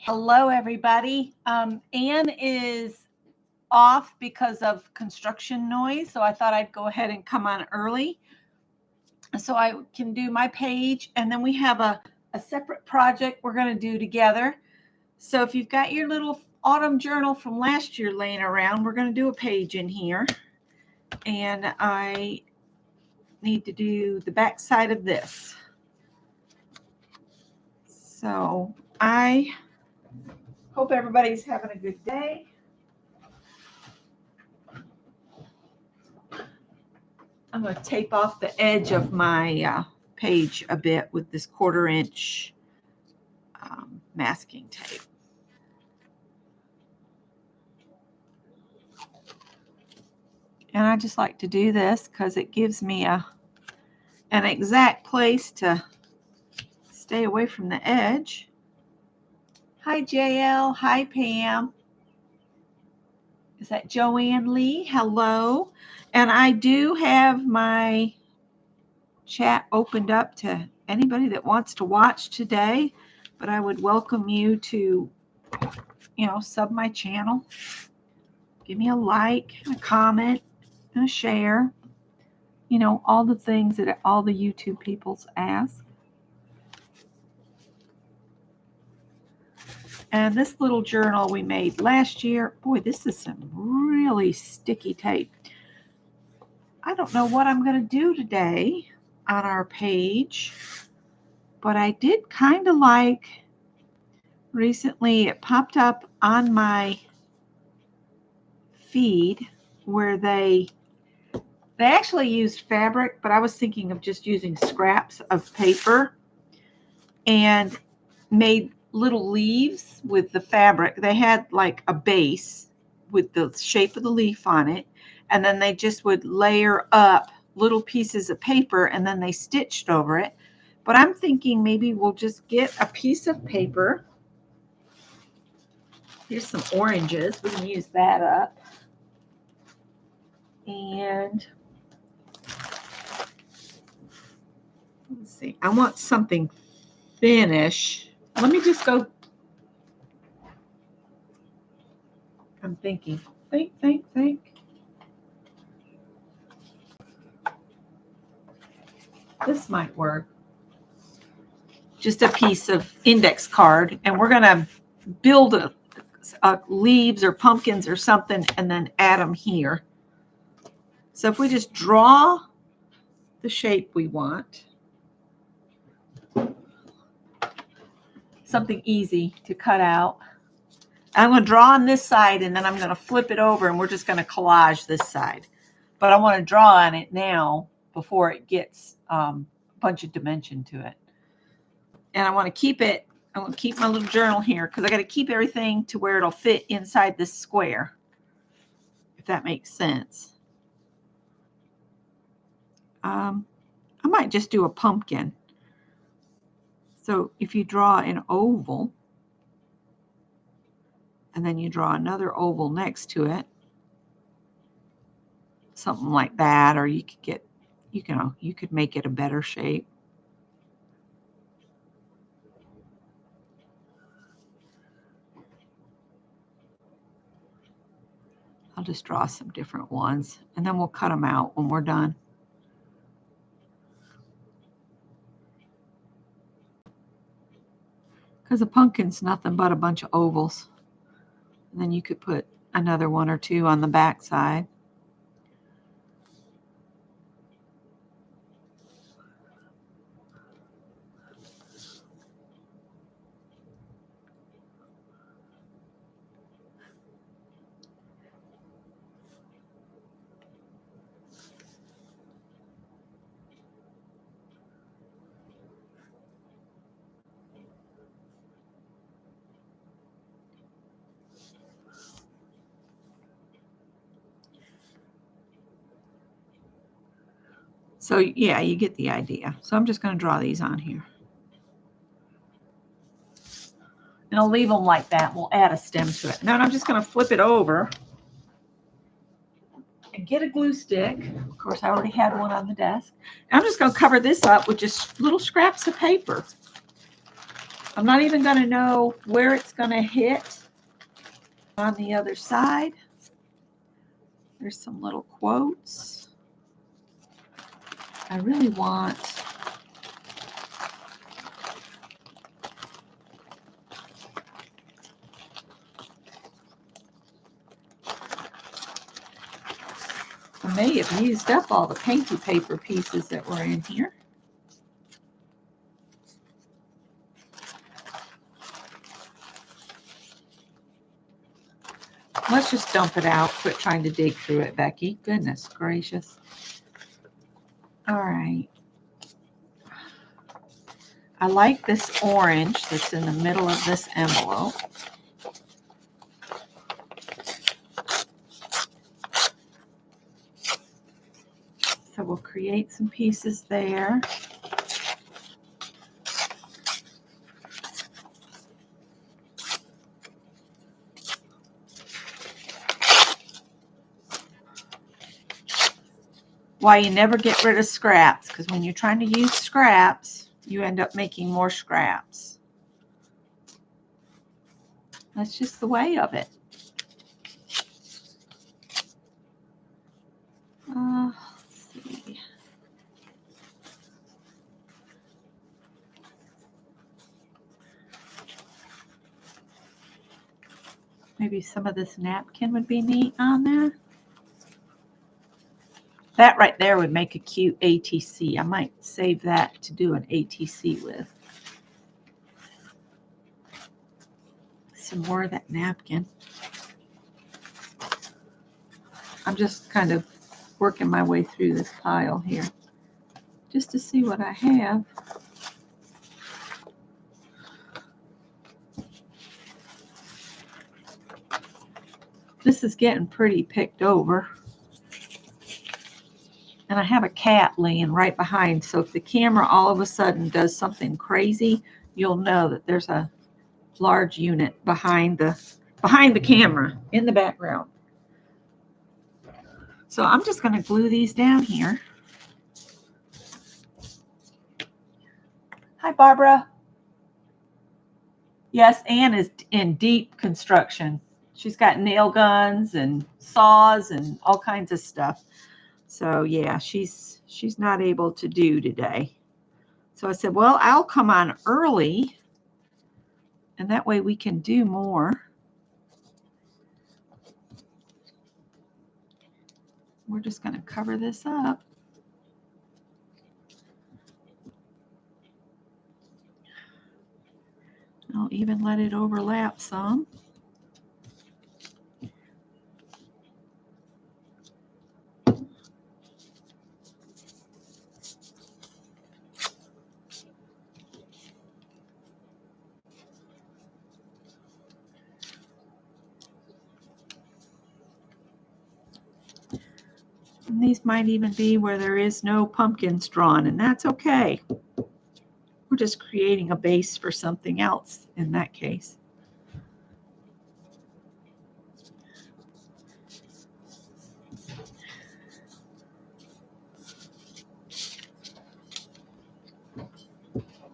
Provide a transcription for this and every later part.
Hello, everybody. Anne is off because of construction noise, so I thought I'd go ahead and come on early so I can do my page, and then we have a separate project we're going to do together. So if you've got your little autumn journal from last year laying around, we're going to do a page in here, and I need to do the back side of this. So I hope everybody's having a good day. I'm going to tape off the edge of my page a bit with this 1/4 inch masking tape. And I just like to do this because it gives me an exact place to stay away from the edge. Hi, JL. Hi, Pam. Is that Joanne Lee? Hello. And I do have my chat opened up to anybody that wants to watch today, but I would welcome you to, sub my channel. Give me a like, a comment, and a share. All the things that all the YouTube peoples ask. And this little journal we made last year, boy, this is some really sticky tape. I don't know what I'm going to do today on our page, but I did kind of like, recently it popped up on my feed where they actually used fabric, but I was thinking of just using scraps of paper and made little leaves with the fabric. They had like a base with the shape of the leaf on it, and then they just would layer up little pieces of paper and then they stitched over it. But I'm thinking maybe we'll just get a piece of paper. Here's some oranges. We can use that up. And let's see. I want something thinnish. Let me just go. I'm thinking. Think. This might work. Just a piece of index card, and we're going to build a leaves or pumpkins or something and then add them here. So if we just draw the shape we want, something easy to cut out. I'm going to draw on this side, and then I'm going to flip it over, and we're just going to collage this side. But I want to draw on it now before it gets a bunch of dimension to it. And I want to keep it, I want to keep my little journal here because I got to keep everything to where it'll fit inside this square, if that makes sense. I might just do a pumpkin. So if you draw an oval, and then you draw another oval next to it, something like that, or you could get, you could make it a better shape. I'll just draw some different ones, and then we'll cut them out when we're done. Because a pumpkin's nothing but a bunch of ovals. And then you could put another one or two on the back side. So yeah, you get the idea. So I'm just going to draw these on here. And I'll leave them like that. We'll add a stem to it. Now I'm just going to flip it over and get a glue stick. Of course, I already had one on the desk. And I'm just going to cover this up with just little scraps of paper. I'm not even going to know where it's going to hit on the other side. There's some little quotes. I really want I may have used up all the painty paper pieces that were in here. Let's just dump it out. Quit trying to dig through it, Becky. Goodness gracious. All right. I like this orange that's in the middle of this envelope. So we'll create some pieces there. Why you never get rid of scraps, because when you're trying to use scraps, you end up making more scraps. That's just the way of it. Let's see. Maybe some of this napkin would be neat on there. That right there would make a cute ATC. I might save that to do an ATC with. Some more of that napkin. I'm just kind of working my way through this pile here just to see what I have. This is getting pretty picked over. And I have a cat laying right behind, so if the camera all of a sudden does something crazy, you'll know that there's a large unit behind the camera in the background. So I'm just going to glue these down here. Hi, Barbara. Yes, Anne is in deep construction. She's got nail guns and saws and all kinds of stuff. So yeah, she's not able to do today. So I said, well, I'll come on early, and that way we can do more. We're just going to cover this up. I'll even let it overlap some. And these might even be where there is no pumpkins drawn, and that's okay. We're just creating a base for something else in that case.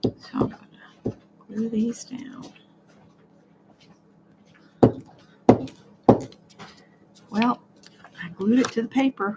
So I'm going to glue these down. Well, I glued it to the paper.